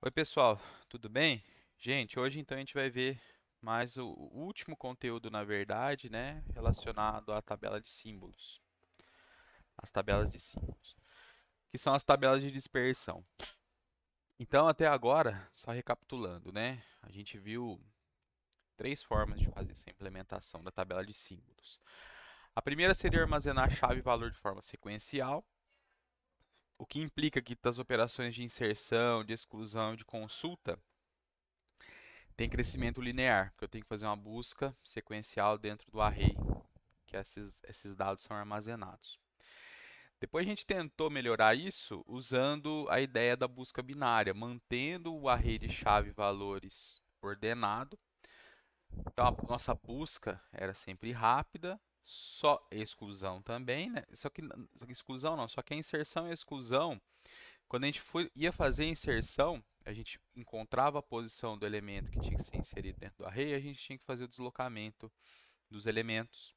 Oi, pessoal, tudo bem? Gente, hoje então a gente vai ver mais o último conteúdo, na verdade, né, relacionado à tabela de símbolos, as tabelas de símbolos, que são as tabelas de dispersão. Então, até agora, só recapitulando, né, a gente viu três formas de fazer essa implementação da tabela de símbolos. A primeira seria armazenar chave e valor de forma sequencial, o que implica que das operações de inserção, de exclusão e de consulta tem crescimento linear, porque eu tenho que fazer uma busca sequencial dentro do array que esses dados são armazenados. Depois a gente tentou melhorar isso usando a ideia da busca binária, mantendo o array de chave e valores ordenado. Então a nossa busca era sempre rápida, só exclusão também, né? Só que exclusão não, só que a inserção e a exclusão, quando a gente ia fazer a inserção, a gente encontrava a posição do elemento que tinha que ser inserido dentro do array, a gente tinha que fazer o deslocamento dos elementos.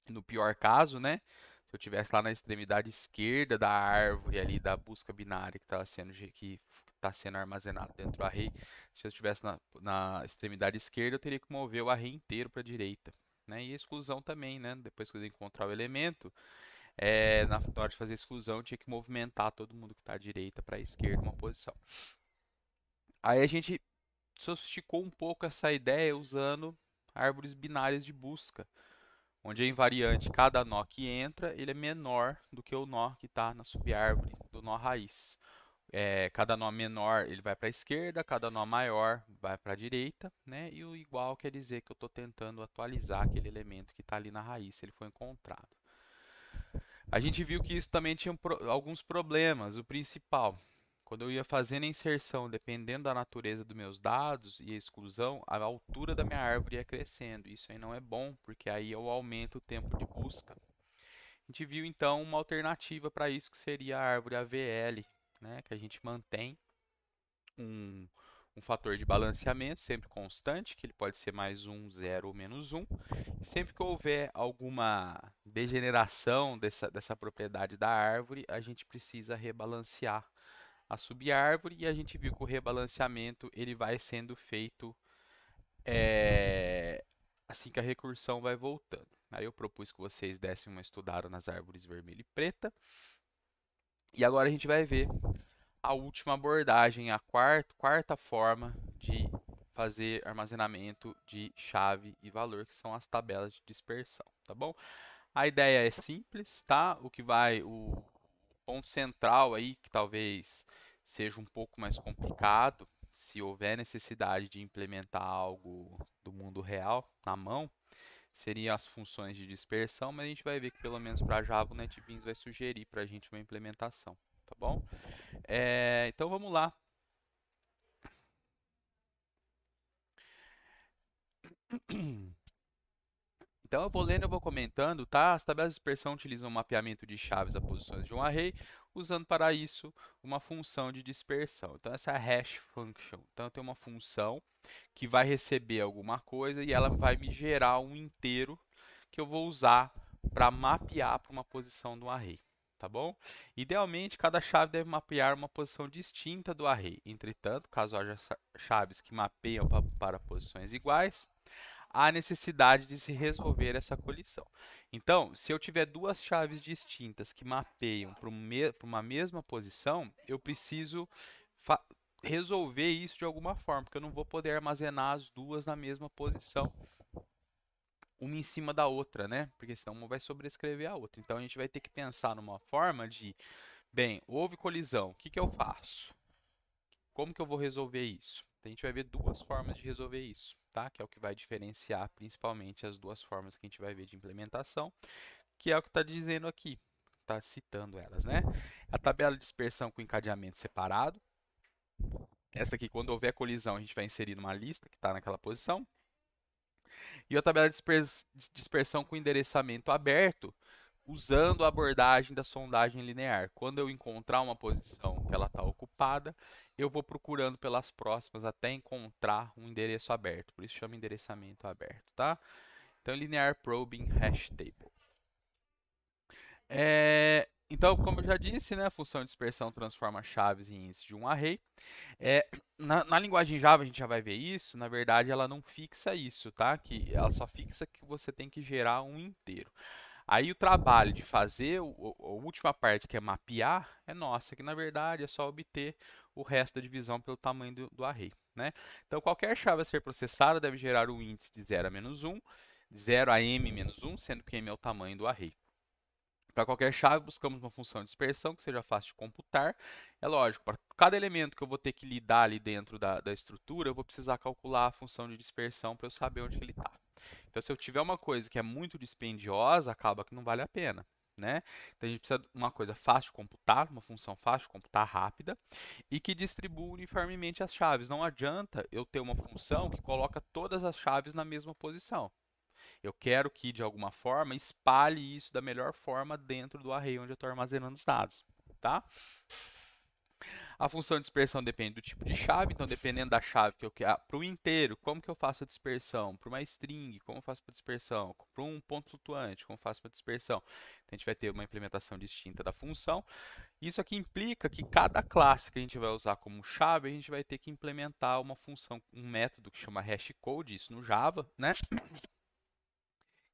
No pior caso, né? Se eu tivesse lá na extremidade esquerda da árvore ali da busca binária que está sendo armazenado dentro do array, se eu estivesse na extremidade esquerda, eu teria que mover o array inteiro para a direita. Né? E a exclusão também, né? Depois que eu encontrar o elemento, na hora de fazer a exclusão, eu tinha que movimentar todo mundo que está à direita para a esquerda uma posição. Aí a gente sofisticou um pouco essa ideia usando árvores binárias de busca, onde a invariante, cada nó que entra, ele é menor do que o nó que está na subárvore do nó raiz. Cada nó menor ele vai para a esquerda, cada nó maior vai para a direita, né? E o igual quer dizer que eu estou tentando atualizar aquele elemento que está ali na raiz, se ele foi encontrado. A gente viu que isso também tinha alguns problemas. O principal, quando eu ia fazendo a inserção, dependendo da natureza dos meus dados e a exclusão, a altura da minha árvore ia crescendo. Isso aí não é bom, porque aí eu aumento o tempo de busca. A gente viu então uma alternativa para isso, que seria a árvore AVL, né, que a gente mantém um, um fator de balanceamento sempre constante, que ele pode ser mais um, zero ou menos um. E sempre que houver alguma degeneração dessa propriedade da árvore, a gente precisa rebalancear a subárvore, e a gente viu que o rebalanceamento ele vai sendo feito assim que a recursão vai voltando. Aí eu propus que vocês dessem uma estudada nas árvores vermelha e preta. E agora a gente vai ver a última abordagem, a quarta forma de fazer armazenamento de chave e valor, que são as tabelas de dispersão, tá bom? A ideia é simples, tá? O ponto central aí, que talvez seja um pouco mais complicado, se houver necessidade de implementar algo do mundo real na mão, seriam as funções de dispersão, mas a gente vai ver que pelo menos para Java o NetBeans vai sugerir para a gente uma implementação, tá bom? Então vamos lá. Então eu vou lendo e eu vou comentando, tá? As tabelas de dispersão utilizam o mapeamento de chaves a posições de um array, usando para isso uma função de dispersão. Então essa é a hash function. Então eu tenho uma função que vai receber alguma coisa e ela vai me gerar um inteiro que eu vou usar para mapear para uma posição do array. Tá bom? Idealmente, cada chave deve mapear uma posição distinta do array. Entretanto, caso haja chaves que mapeiam para posições iguais, há necessidade de se resolver essa colisão. Então, se eu tiver duas chaves distintas que mapeiam para uma mesma posição, eu preciso resolver isso de alguma forma, porque eu não vou poder armazenar as duas na mesma posição, uma em cima da outra, né? Porque senão uma vai sobrescrever a outra. Então a gente vai ter que pensar numa forma de, bem, houve colisão, o que que eu faço? Como que eu vou resolver isso? A gente vai ver duas formas de resolver isso, tá? Que é o que vai diferenciar principalmente as duas formas que a gente vai ver de implementação, que é o que está dizendo aqui, está citando elas, né? A tabela de dispersão com encadeamento separado. Essa aqui, quando houver colisão, a gente vai inserir numa lista que está naquela posição. E a tabela de dispersão com endereçamento aberto, usando a abordagem da sondagem linear. Quando eu encontrar uma posição que ela está ocupada, eu vou procurando pelas próximas até encontrar um endereço aberto. Por isso chama endereçamento aberto, tá? Então, linear probing hash table. Então, como eu já disse, né, a função de dispersão transforma chaves em índice de um array. É, na linguagem Java a gente já vai ver isso, na verdade ela não fixa isso, tá? Que ela só fixa que você tem que gerar um inteiro. Aí o trabalho de fazer a última parte, que é mapear, é nossa, que na verdade é só obter o resto da divisão pelo tamanho do array, né? Então qualquer chave a ser processada deve gerar um índice de 0 a menos 1, de 0 a m menos 1, sendo que m é o tamanho do array. Para qualquer chave, buscamos uma função de dispersão que seja fácil de computar. É lógico, para cada elemento que eu vou ter que lidar ali dentro da estrutura, eu vou precisar calcular a função de dispersão para eu saber onde que ele está. Então, se eu tiver uma coisa que é muito dispendiosa, acaba que não vale a pena, né? Então, a gente precisa de uma coisa fácil de computar, uma função fácil de computar rápida e que distribua uniformemente as chaves. Não adianta eu ter uma função que coloca todas as chaves na mesma posição. Eu quero que, de alguma forma, espalhe isso da melhor forma dentro do array onde eu estou armazenando os dados, tá? A função de dispersão depende do tipo de chave, então dependendo da chave que eu quero, para o inteiro, como que eu faço a dispersão? Para uma string, como eu faço para dispersão? Para um ponto flutuante, como eu faço para dispersão? Então, a gente vai ter uma implementação distinta da função. Isso aqui implica que cada classe que a gente vai usar como chave, a gente vai ter que implementar uma função, um método que chama hashcode, isso no Java, né?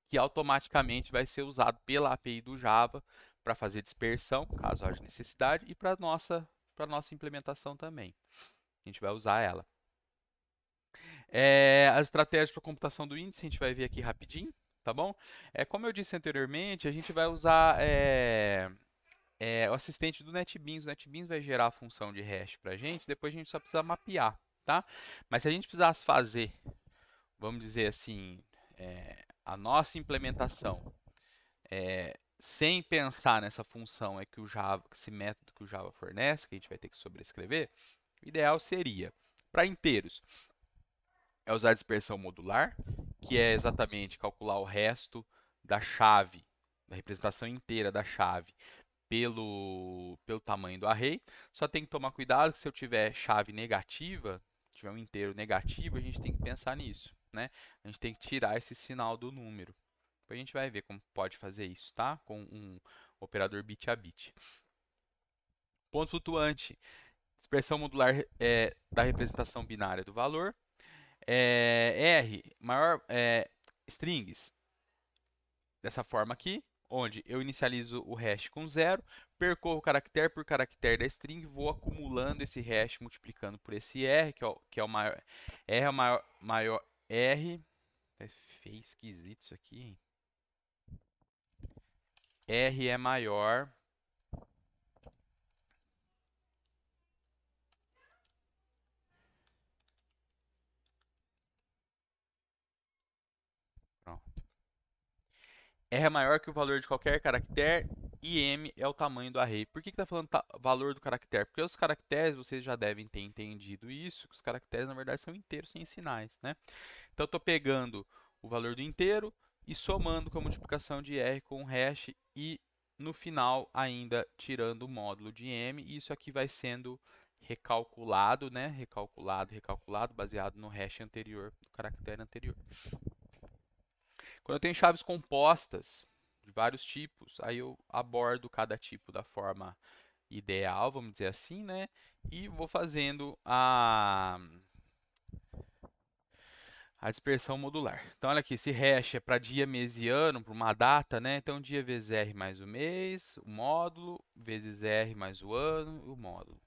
Que automaticamente vai ser usado pela API do Java para fazer dispersão, caso haja necessidade, e para a nossa implementação também. A gente vai usar ela. As estratégias para computação do índice, a gente vai ver aqui rapidinho, tá bom? Como eu disse anteriormente, a gente vai usar o assistente do NetBeans. O NetBeans vai gerar a função de hash para a gente, depois a gente só precisa mapear, tá? Mas se a gente precisasse fazer, vamos dizer assim, a nossa implementação sem pensar nessa função que o Java, esse método que o Java fornece, que a gente vai ter que sobrescrever, o ideal seria, para inteiros, usar a dispersão modular, que é exatamente calcular o resto da chave, da representação inteira da chave, pelo tamanho do array. Só tem que tomar cuidado que se eu tiver chave negativa, tiver um inteiro negativo, a gente tem que pensar nisso, né? A gente tem que tirar esse sinal do número. Depois a gente vai ver como pode fazer isso, tá? Com um operador bit a bit. Ponto flutuante, dispersão modular da representação binária do valor. R, maior strings, dessa forma aqui, onde eu inicializo o hash com 0, percorro caractere por caractere da string, vou acumulando esse hash, multiplicando por esse R, que é o maior. R é o maior R. É feio, esquisito isso aqui, hein? R é maior. Pronto. R é maior que o valor de qualquer caractere e M é o tamanho do array. Por que está falando valor do caractere? Porque os caracteres, vocês já devem ter entendido isso, que os caracteres na verdade são inteiros sem sinais, né? Então eu estou pegando o valor do inteiro e somando com a multiplicação de R com o hash e no final ainda tirando o módulo de M. E isso aqui vai sendo recalculado, né? Recalculado, baseado no hash anterior, do caractere anterior. Quando eu tenho chaves compostas de vários tipos, aí eu abordo cada tipo da forma ideal, vamos dizer assim, né? E vou fazendo a dispersão modular. Então, olha aqui, esse hash é para dia, mês e ano, para uma data, né? Então, dia vezes R mais o mês, o módulo, vezes R mais o ano e o módulo.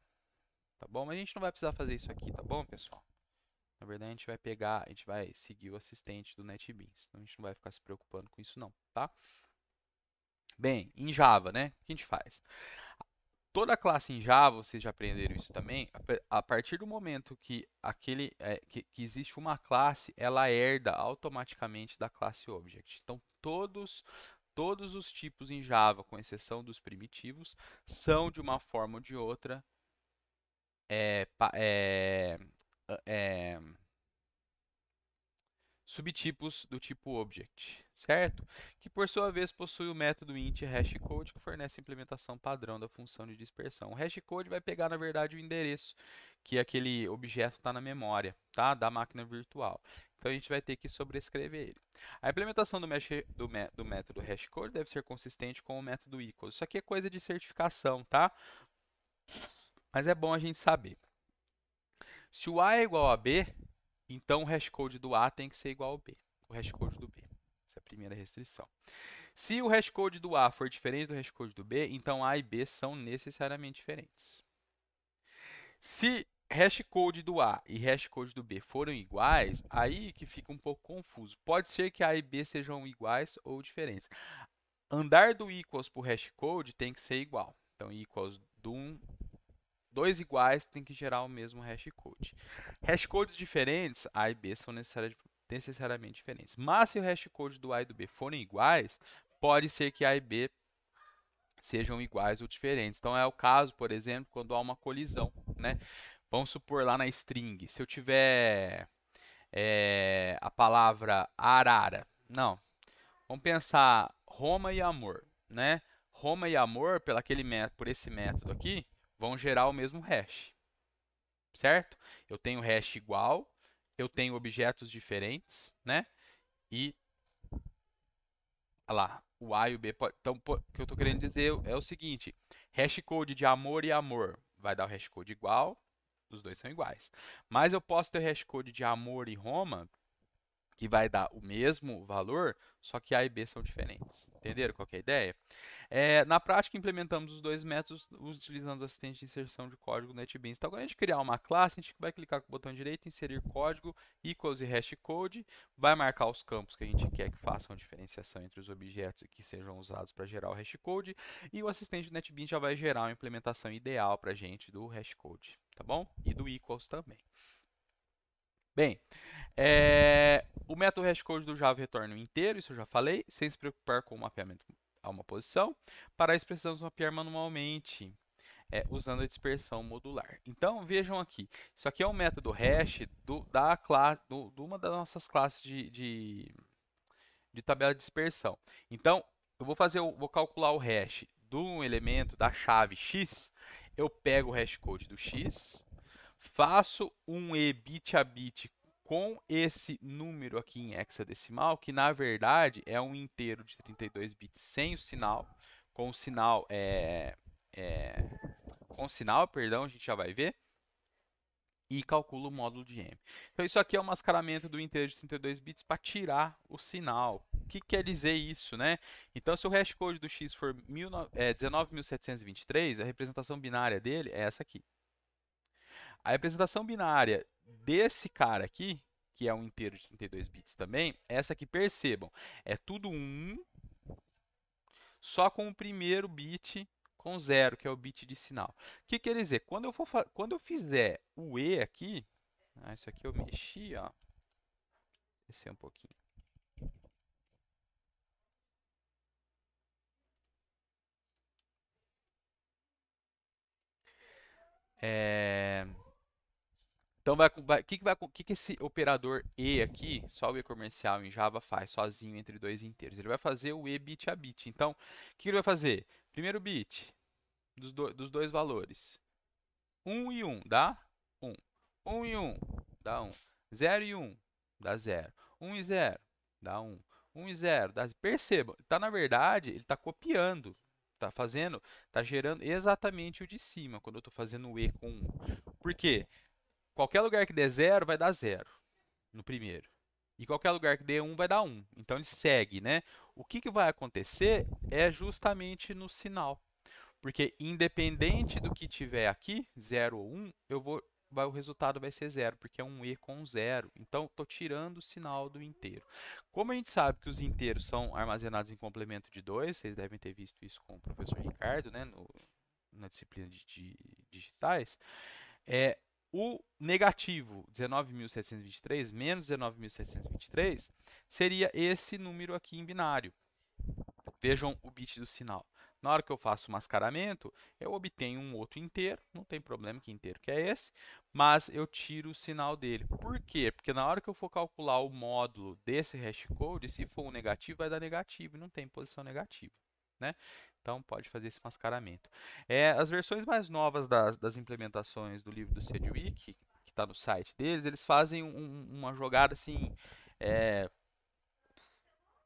Tá bom? Mas a gente não vai precisar fazer isso aqui, tá bom, pessoal? Na verdade, a gente vai pegar, a gente vai seguir o assistente do NetBeans. Então, a gente não vai ficar se preocupando com isso não, tá? Bem, em Java, né? O que a gente faz? Toda classe em Java, vocês já aprenderam isso também, a partir do momento que, que existe uma classe, ela herda automaticamente da classe Object. Então, todos os tipos em Java, com exceção dos primitivos, são de uma forma ou de outra é, é, subtipos do tipo Object, certo? Que por sua vez possui o método int hashcode que fornece a implementação padrão da função de dispersão. O hashcode vai pegar, na verdade, o endereço que aquele objeto está na memória, tá? Da máquina virtual. Então a gente vai ter que sobrescrever ele. A implementação do método hashcode deve ser consistente com o método equals. Isso aqui é coisa de certificação, tá? Mas é bom a gente saber. Se o A é igual a B, então o hashcode do A tem que ser igual ao B, o hashcode do B. Essa é a primeira restrição. Se o hashcode do A for diferente do hashcode do B, então A e B são necessariamente diferentes. Se hashcode do A e hashcode do B forem iguais, aí que fica um pouco confuso. Pode ser que A e B sejam iguais ou diferentes. Andar do equals para o hashcode tem que ser igual. Então, equals do dois iguais tem que gerar o mesmo hashcode. Hashcodes diferentes, A e B são necessariamente diferentes. Mas se o hashcode do A e do B forem iguais, pode ser que A e B sejam iguais ou diferentes. Então é o caso, por exemplo, quando há uma colisão, né? Vamos supor lá na string, se eu tiver a palavra arara, não, vamos pensar Roma e amor, né? Roma e amor, por esse método aqui, vão gerar o mesmo hash, certo? Eu tenho hash igual, eu tenho objetos diferentes, né? E olha lá, o A e o B pode. Então, o que eu estou querendo dizer é o seguinte: hashcode de amor e amor vai dar o hashcode igual, os dois são iguais. Mas eu posso ter hashcode de amor e Roma que vai dar o mesmo valor, só que A e B são diferentes. Entenderam qual que é a ideia? Na prática, implementamos os dois métodos utilizando o assistente de inserção de código no NetBeans. Então, quando a gente criar uma classe, a gente vai clicar com o botão direito, inserir código, equals e hashcode, vai marcar os campos que a gente quer que façam a diferenciação entre os objetos que sejam usados para gerar o hashcode, e o assistente do NetBeans já vai gerar uma implementação ideal para a gente do hashcode, tá bom? E do equals também. Bem, o método hashcode do Java retorna um inteiro, isso eu já falei, sem se preocupar com o mapeamento a uma posição. Para isso, precisamos mapear manualmente, usando a dispersão modular. Então, vejam aqui, isso aqui é um método hash de uma das nossas classes de tabela de dispersão. Então, eu vou calcular o hash do elemento da chave x, eu pego o hashcode do x, faço um e bit a bit com esse número aqui em hexadecimal, que na verdade é um inteiro de 32 bits sem o sinal, com o sinal, perdão, a gente já vai ver, e calculo o módulo de M. Então isso aqui é o mascaramento do inteiro de 32 bits para tirar o sinal. O que quer dizer isso, né? Então se o hashcode do x for 19.723, a representação binária dele é essa aqui. A representação binária desse cara aqui, que é um inteiro de 32 bits também, essa aqui, percebam, é tudo 1, só com o primeiro bit com 0, que é o bit de sinal. O que quer dizer? Quando eu fizer o E aqui, isso aqui eu mexi, ó, descer um pouquinho. Então, o que esse operador E aqui, só o E comercial em Java faz, sozinho entre dois inteiros? Ele vai fazer o E bit a bit. Então, o que ele vai fazer? Primeiro bit dos dois valores. 1 e 1 dá 1. 1 e 1 dá 1. 0 e 1 dá 0. 1 e 0 dá 1. 1 e 0 dá 0. Percebam, na verdade, ele está copiando. Está gerando exatamente o de cima, quando eu estou fazendo o E com 1. Por quê? Qualquer lugar que der 0 vai dar 0 no primeiro. E qualquer lugar que dê 1 vai dar 1. Então ele segue, né? O que vai acontecer é justamente no sinal. Porque independente do que tiver aqui, 0 ou 1, o resultado vai ser 0, porque é um E com 0. Então, estou tirando o sinal do inteiro. Como a gente sabe que os inteiros são armazenados em complemento de 2, vocês devem ter visto isso com o professor Ricardo, né, na disciplina de digitais, o negativo 19.723 menos 19.723 seria esse número aqui em binário. Vejam o bit do sinal. Na hora que eu faço o mascaramento, eu obtenho um outro inteiro, não tem problema que inteiro que é esse, mas eu tiro o sinal dele. Por quê? Porque na hora que eu for calcular o módulo desse hashcode, se for um negativo, vai dar negativo, e não tem posição negativa, né? Então, pode fazer esse mascaramento. As versões mais novas das implementações do livro do Sedgwick, que está no site deles, eles fazem uma jogada assim,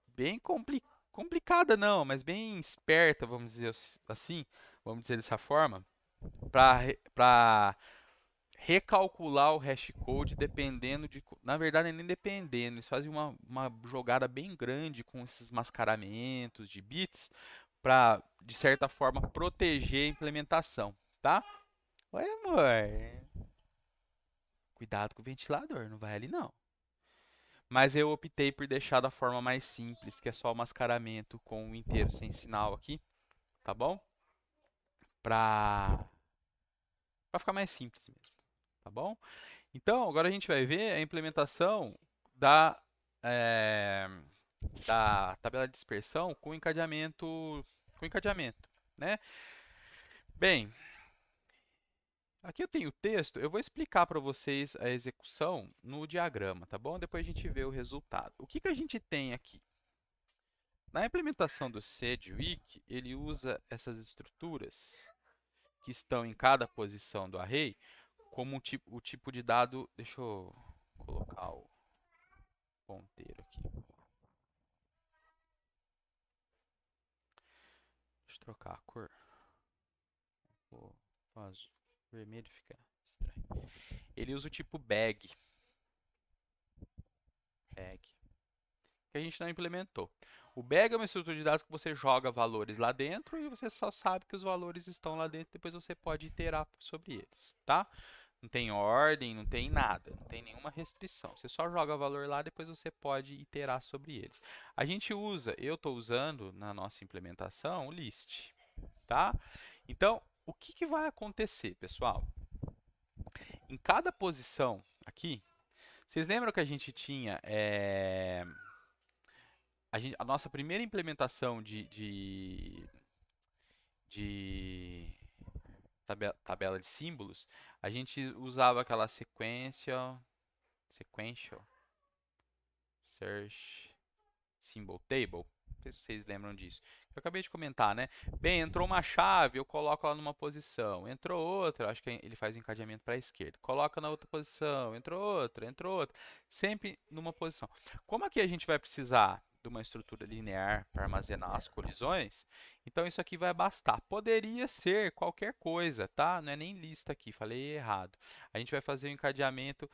bem complicada não, mas bem esperta, vamos dizer assim, vamos dizer dessa forma, para recalcular o hash code dependendo de. Na verdade, nem dependendo, eles fazem uma jogada bem grande com esses mascaramentos de bits para, de certa forma, proteger a implementação, tá? Oi, amor. Cuidado com o ventilador, não vai ali não. Mas eu optei por deixar da forma mais simples, que é só o mascaramento com o inteiro sem sinal aqui, tá bom? Pra, pra ficar mais simples mesmo, tá bom? Então, agora a gente vai ver a implementação da, eh, da tabela de dispersão com encadeamento, né? Bem, aqui eu tenho o texto, eu vou explicar para vocês a execução no diagrama, tá bom? Depois a gente vê o resultado. O que a gente tem aqui? Na implementação do sedgwick, ele usa essas estruturas que estão em cada posição do array como o tipo de dado. Deixa eu colocar o ponteiro aqui. Deixa eu trocar a cor. O azul, vermelho fica estranho. Ele usa o tipo bag. Que a gente não implementou. O bag é uma estrutura de dados que você joga valores lá dentro e você só sabe que os valores estão lá dentro, depois você pode iterar sobre eles, tá? Não tem ordem, não tem nada, não tem nenhuma restrição. Você só joga valor lá, depois você pode iterar sobre eles. A gente usa, eu estou usando na nossa implementação o list, tá? Então, o que vai acontecer, pessoal? Em cada posição aqui, vocês lembram que a gente tinha a nossa primeira implementação de tabela de símbolos, a gente usava aquela sequential search symbol table. Não sei se vocês lembram disso. Eu acabei de comentar, né? Bem, entrou uma chave, eu coloco ela numa posição. Entrou outra, acho que ele faz o encadeamento para a esquerda. Coloca na outra posição. Entrou outra. Sempre numa posição. Como aqui a gente vai precisar de uma estrutura linear para armazenar as colisões, então isso aqui vai bastar. Poderia ser qualquer coisa, tá? Não é nem lista aqui, falei errado. A gente vai fazer o encadeamento.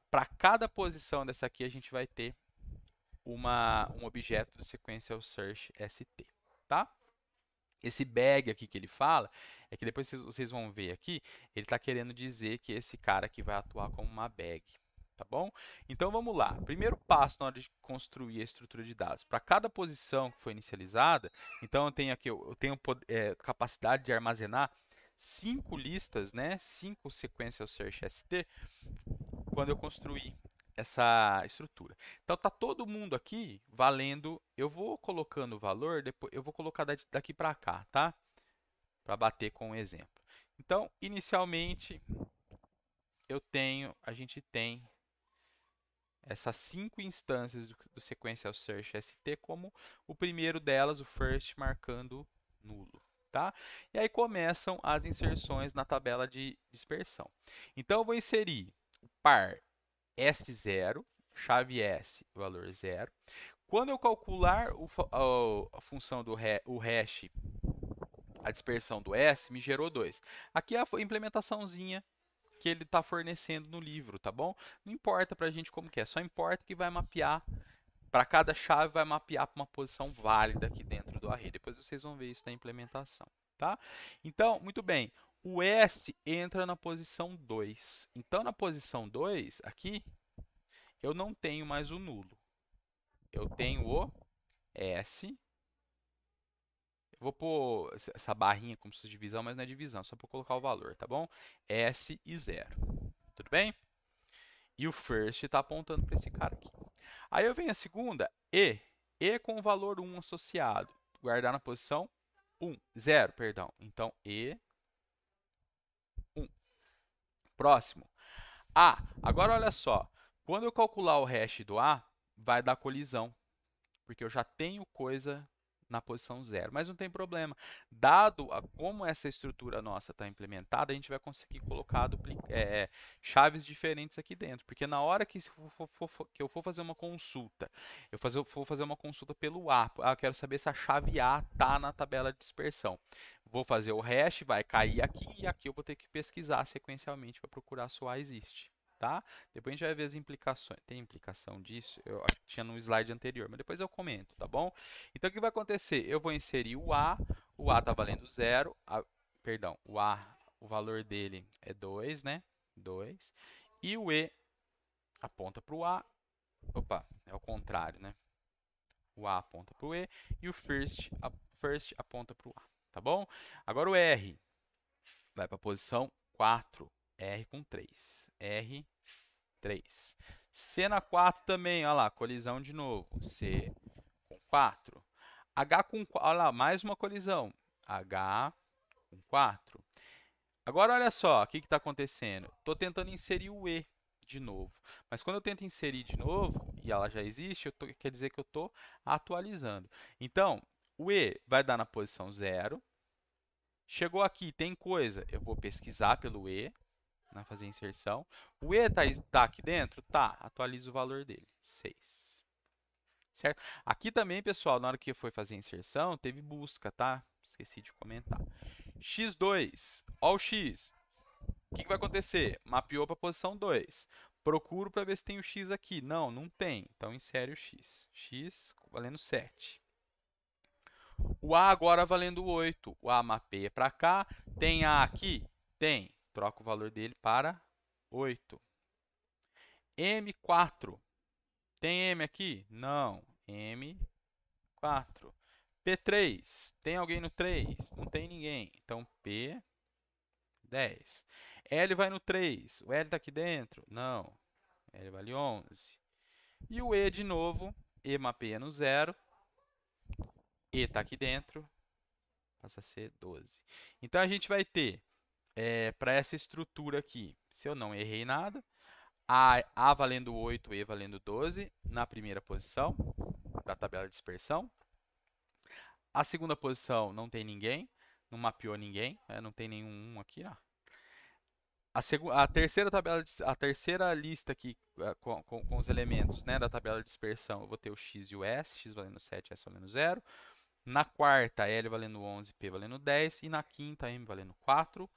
Para cada posição dessa aqui, a gente vai ter um objeto do Sequential Search ST, tá? Esse bag aqui que ele fala, é que depois vocês vão ver aqui, ele está querendo dizer que esse cara aqui vai atuar como uma bag, tá bom? Então vamos lá. Primeiro passo na hora de construir a estrutura de dados. Para cada posição que foi inicializada, então eu tenho aqui, eu tenho capacidade de armazenar 5 listas, né? 5 Sequential Search ST, quando eu construir essa estrutura. Então tá todo mundo aqui valendo. Eu vou colocando o valor, depois eu vou colocar daqui para cá, tá? Para bater com um exemplo. Então, inicialmente a gente tem essas 5 instâncias do Sequential Search ST como o primeiro delas, o first, marcando nulo. Tá? E aí começam as inserções na tabela de dispersão. Então eu vou inserir o par S0, chave S, valor 0. Quando eu calcular a função do o hash, a dispersão do S, me gerou 2. Aqui é a implementaçãozinha que ele está fornecendo no livro, tá bom? Não importa para a gente como que é, só importa que vai mapear, para cada chave vai mapear para uma posição válida aqui dentro do array. Depois vocês vão ver isso na implementação, tá? Então, muito bem, o S entra na posição 2. Então, na posição 2, aqui, eu não tenho mais o nulo. Eu tenho o S. Eu vou pôr essa barrinha como se fosse divisão, mas não é divisão, só para colocar o valor, tá bom? S e 0. Tudo bem? E o first está apontando para esse cara aqui. Aí eu venho a segunda, E com o valor 1 associado. Guardar na posição 0, perdão. Então, E, 1. Próximo. A. Agora, olha só. Quando eu calcular o hash do A, vai dar colisão. Porque eu já tenho coisa na posição 0, mas não tem problema. Dado como essa estrutura nossa está implementada, a gente vai conseguir colocar chaves diferentes aqui dentro, porque na hora que eu for fazer uma consulta, vou fazer uma consulta pelo A, eu quero saber se a chave A está na tabela de dispersão. Vou fazer o hash, vai cair aqui e aqui eu vou ter que pesquisar sequencialmente para procurar se o A existe. Tá? Depois a gente vai ver as implicações. Tem implicação disso? Eu acho que tinha no slide anterior, mas depois eu comento, tá bom? Então, o que vai acontecer? Eu vou inserir o A está valendo 0, perdão, o valor dele é 2, né? 2. E o E aponta para o A, opa, é o contrário, né? O A aponta para o E e o first aponta para o A, tá bom? Agora o R vai para a posição 4, R com 3, R 3. C na 4 também, olha lá, colisão de novo. C com 4. H com 4, olha lá, mais uma colisão. H com 4. Agora, olha só, o que está acontecendo? Estou tentando inserir o E de novo. Mas quando eu tento inserir de novo, e ela já existe, quer dizer que eu estou atualizando. Então, o E vai dar na posição 0. Chegou aqui, tem coisa, eu vou pesquisar pelo E. Fazer inserção. O E tá aqui dentro? Tá. Atualiza o valor dele. 6. Certo? Aqui também, pessoal, na hora que foi fazer a inserção, teve busca, tá? Esqueci de comentar. X2. Ó o X. O que vai acontecer? Mapeou para a posição 2. Procuro para ver se tem o X aqui. Não, não tem. Então, insere o X. X valendo 7. O A agora valendo 8. O A mapeia para cá. Tem A aqui? Tem. Troca o valor dele para 8. M4. Tem M aqui? Não. M4. P3. Tem alguém no 3? Não tem ninguém. Então, P10. L vai no 3. O L está aqui dentro? Não. L vale 11. E o E de novo. E mapeia no 0. E está aqui dentro. Passa a ser 12. Então, a gente vai ter, para essa estrutura aqui, se eu não errei nada, A valendo 8, E valendo 12, na primeira posição da tabela de dispersão. A segunda posição não tem ninguém, não mapeou ninguém, não tem nenhum aqui. Não. A terceira a terceira lista aqui com os elementos, né, da tabela de dispersão, eu vou ter o X e o S, X valendo 7, S valendo 0. Na quarta, L valendo 11, P valendo 10. E na quinta, M valendo 4.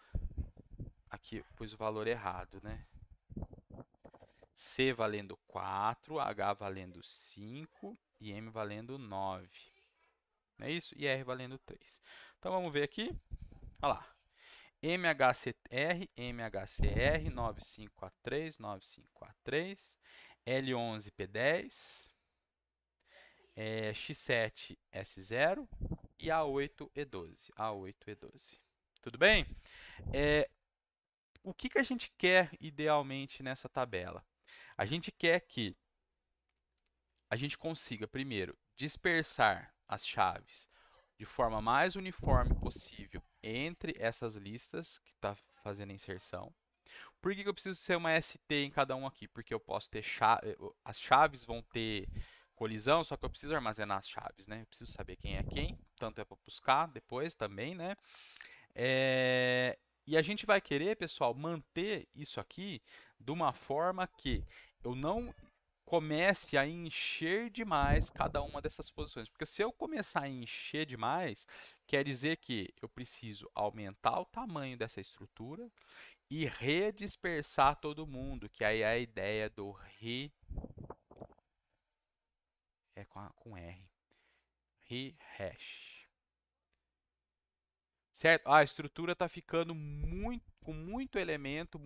Aqui pus o valor errado, né? C valendo 4, H valendo 5 e M valendo 9. Não é isso? E R valendo 3. Então, vamos ver aqui. Olha lá. MHCR, MHCR, 9543, 9543, L11P10, X7S0 e A8E12. A8E12. Tudo bem? O que a gente quer idealmente nessa tabela? A gente quer que a gente consiga, primeiro, dispersar as chaves de forma mais uniforme possível entre essas listas que está fazendo a inserção. Por que eu preciso ser uma ST em cada um aqui? Porque eu posso ter as chaves vão ter colisão, só que eu preciso armazenar as chaves, né? Eu preciso saber quem é quem, tanto é para buscar depois também, né? E a gente vai querer, pessoal, manter isso aqui de uma forma que eu não comece a encher demais cada uma dessas posições. Porque se eu começar a encher demais, quer dizer que eu preciso aumentar o tamanho dessa estrutura e redispersar todo mundo, que aí é a ideia do com R. Rehash. Certo? A estrutura está ficando com muito elemento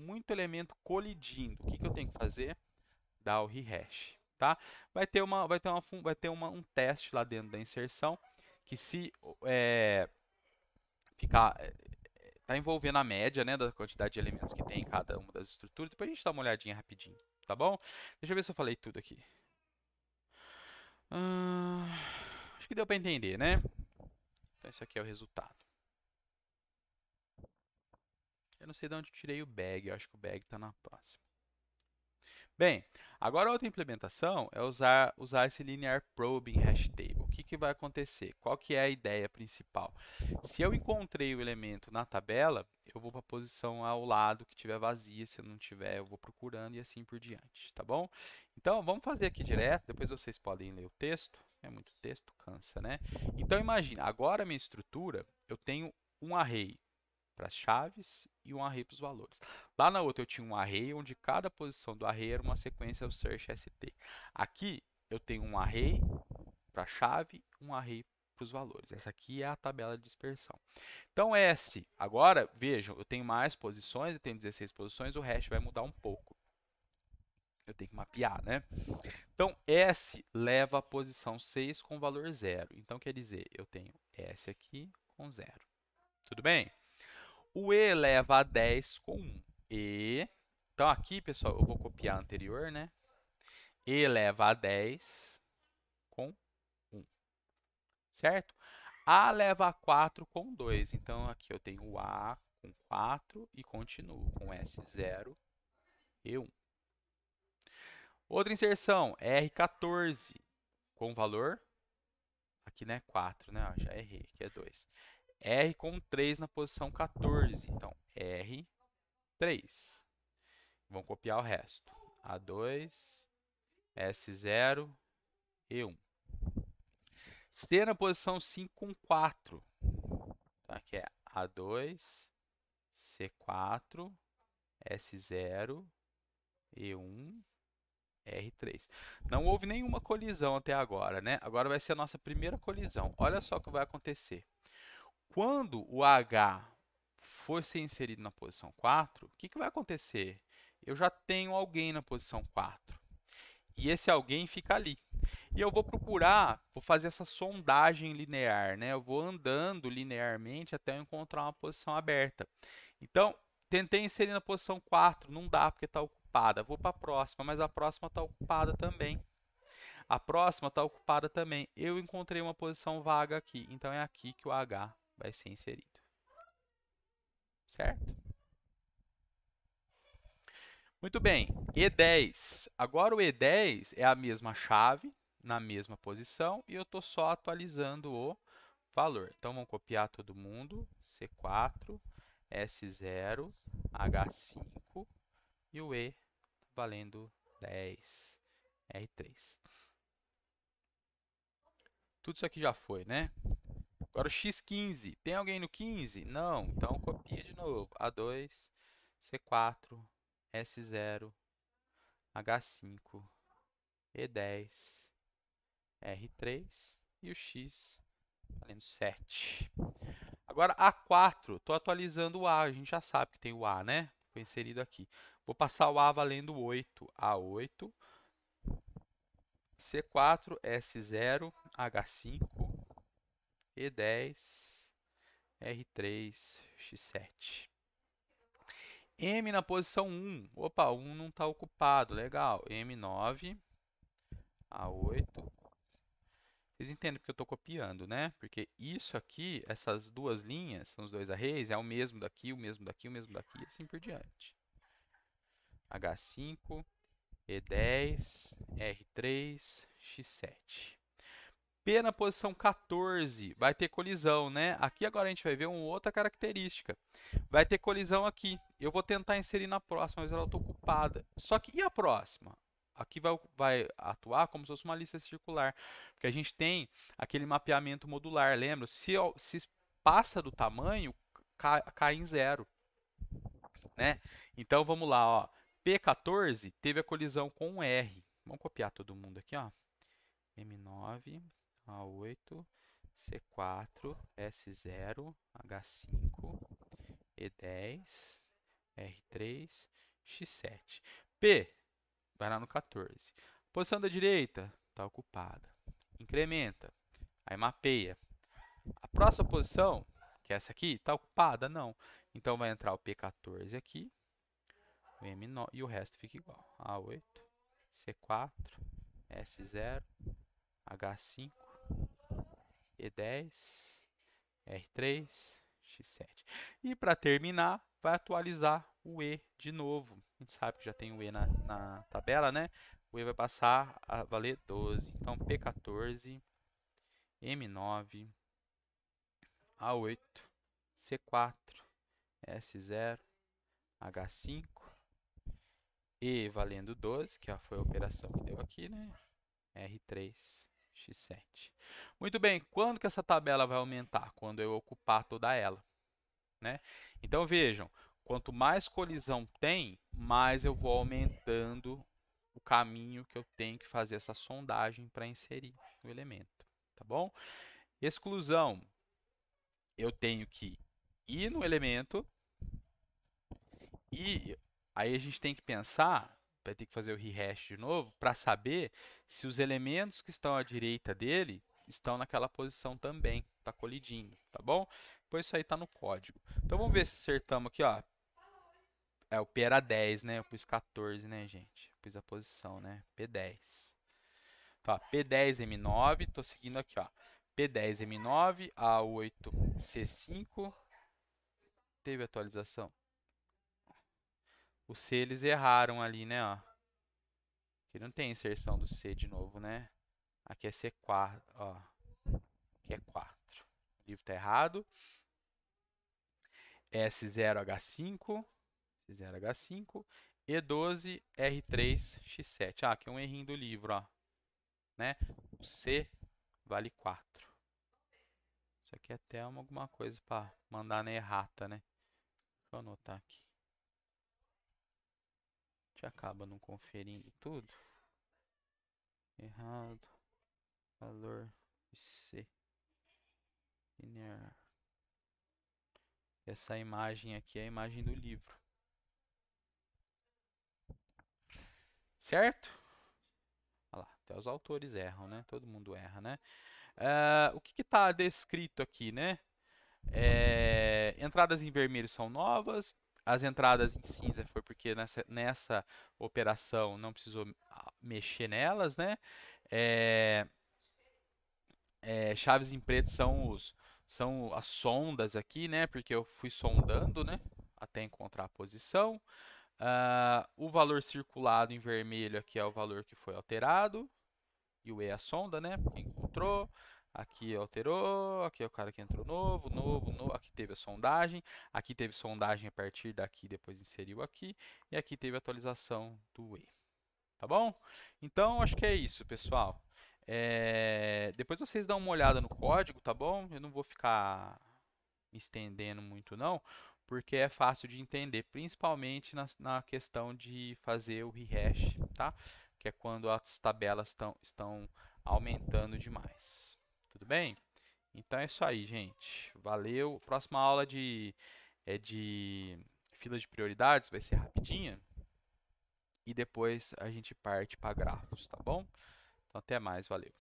colidindo. O que eu tenho que fazer? Dar o rehash. Tá? Vai ter um teste lá dentro da inserção que se ficar está envolvendo a média, né, da quantidade de elementos que tem em cada uma das estruturas. Depois a gente dá uma olhadinha rapidinho, tá bom? Deixa eu ver se eu falei tudo aqui. Acho que deu para entender, né? Então esse aqui é o resultado. Eu não sei de onde eu tirei o bag, eu acho que o bag está na próxima. Bem, agora outra implementação é usar esse linear probing hash table. O que vai acontecer? Qual que é a ideia principal? Se eu encontrei o elemento na tabela, eu vou para a posição ao lado que tiver vazia. Se eu não tiver, eu vou procurando e assim por diante, tá bom? Então, vamos fazer aqui direto, depois vocês podem ler o texto. É muito texto, cansa, né? Então, imagina, agora a minha estrutura, eu tenho um array para as chaves e um array para os valores. Lá na outra eu tinha um array onde cada posição do array era uma sequência do search ST. Aqui eu tenho um array para a chave, um array para os valores. Essa aqui é a tabela de dispersão. Então S, agora vejam, eu tenho mais posições, eu tenho 16 posições, o hash vai mudar um pouco. Eu tenho que mapear, né? Então S leva a posição 6 com valor 0. Então quer dizer, eu tenho S aqui com 0. Tudo bem? O E leva a 10 com 1. Então aqui, pessoal, eu vou copiar a anterior, né? E leva a 10 com 1, certo? A leva a 4 com 2. Então aqui eu tenho o A com 4 e continuo com S0 e 1. Outra inserção, R14 com valor, aqui né, 4, né? Já errei, aqui é 2. R com 3 na posição 14, então R3. Vamos copiar o resto. A2, S0 e 1. C na posição 5 com 4. Então, aqui é A2, C4, S0 e 1, R3. Não houve nenhuma colisão até agora, né? Agora vai ser a nossa primeira colisão. Olha só o que vai acontecer. Quando o H for ser inserido na posição 4, o que vai acontecer? Eu já tenho alguém na posição 4. E esse alguém fica ali. E eu vou procurar, vou fazer essa sondagem linear, né? Eu vou andando linearmente até eu encontrar uma posição aberta. Então, tentei inserir na posição 4, não dá porque está ocupada. Vou para a próxima, mas a próxima está ocupada também. A próxima está ocupada também. Eu encontrei uma posição vaga aqui, então é aqui que o H vai ser inserido. Certo? Muito bem, E10. Agora o E10 é a mesma chave, na mesma posição, e eu estou só atualizando o valor. Então, vamos copiar todo mundo, C4, S0, H5, e o E valendo 10, R3. Tudo isso aqui já foi, né? Agora o X15. Tem alguém no 15? Não. Então, copia de novo. A2, C4, S0, H5, E10, R3 e o X valendo 7. Agora A4, estou atualizando o A, a gente já sabe que tem o A, né? Foi inserido aqui. Vou passar o A valendo 8, A8, C4, S0, H5, E10, R3, X7. M na posição 1. Opa, 1 não está ocupado, legal. M9, A8. Vocês entendem porque eu estou copiando, né? Porque isso aqui, essas duas linhas, são os dois arrays, é o mesmo daqui, o mesmo daqui, o mesmo daqui, e assim por diante. H5, E10, R3, X7. P na posição 14 vai ter colisão, né? Aqui agora a gente vai ver uma outra característica. Vai ter colisão aqui. Eu vou tentar inserir na próxima, mas ela está ocupada. Só que e a próxima? Aqui vai atuar como se fosse uma lista circular. Porque a gente tem aquele mapeamento modular, lembra? Se passa do tamanho, cai em 0. Né? Então vamos lá, ó. P14 teve a colisão com o R. Vamos copiar todo mundo aqui, ó. M9, A8, C4, S0, H5, E10, R3, X7. P vai lá no 14. Posição da direita está ocupada. Incrementa. Aí mapeia. A próxima posição, que é essa aqui, está ocupada? Não. Então vai entrar o P14 aqui, o M9 e o resto fica igual. A8, C4, S0, H5, E10, R3, X7. E para terminar, vai atualizar o E de novo. A gente sabe que já tem o E na tabela, né? O E vai passar a valer 12. Então, P14, M9, A8, C4, S0, H5, E valendo 12, que foi a operação que deu aqui, né? R3, X7. Muito bem, quando que essa tabela vai aumentar? Quando eu ocupar toda ela, né? Então vejam, quanto mais colisão tem, mais eu vou aumentando o caminho que eu tenho que fazer essa sondagem para inserir o elemento, tá bom? Exclusão, eu tenho que ir no elemento e aí a gente tem que pensar, vai ter que fazer o rehash de novo, para saber se os elementos que estão à direita dele estão naquela posição também, está colidindo, tá bom? Depois isso aí está no código. Então vamos ver se acertamos aqui, ó. O P era 10, né? Eu pus 14, né, gente? Eu pus a posição, né? P10. Tá, P10, M9, tô seguindo aqui, ó. P10, M9, A8, C5. Teve atualização. O C eles erraram ali, né, ó. Aqui não tem inserção do C de novo, né? Aqui é C4, ó. Aqui é 4. O livro tá errado. S0H5, S0H5, E12, R3, X7. Ah, aqui é um errinho do livro, ó. Né? O C vale 4. Isso aqui é até alguma coisa para mandar na errata, né? Deixa eu anotar aqui. A gente acaba não conferindo tudo. Errado. Valor C. Linear. Essa imagem aqui é a imagem do livro. Certo? Olha lá, até os autores erram, né? Todo mundo erra, né? O que está descrito aqui, né? Entradas em vermelho são novas. As entradas em cinza foi porque nessa operação não precisou mexer nelas, né? Chaves em preto são as sondas aqui, né? Porque eu fui sondando, né? Até encontrar a posição. O valor circulado em vermelho aqui é o valor que foi alterado. E o E é a sonda, né? Porque encontrou. Aqui alterou, aqui é o cara que entrou novo, aqui teve a sondagem, aqui teve sondagem a partir daqui, depois inseriu aqui, e aqui teve a atualização do E. Tá bom? Então, acho que é isso, pessoal. Depois vocês dão uma olhada no código, tá bom? Eu não vou ficar me estendendo muito não, porque é fácil de entender, principalmente na questão de fazer o rehash, tá? Que é quando as tabelas estão aumentando demais. Tudo bem? Então é isso aí, gente. Valeu. Próxima aula é de fila de prioridades, vai ser rapidinha. E depois a gente parte para grafos, tá bom? Então até mais, valeu.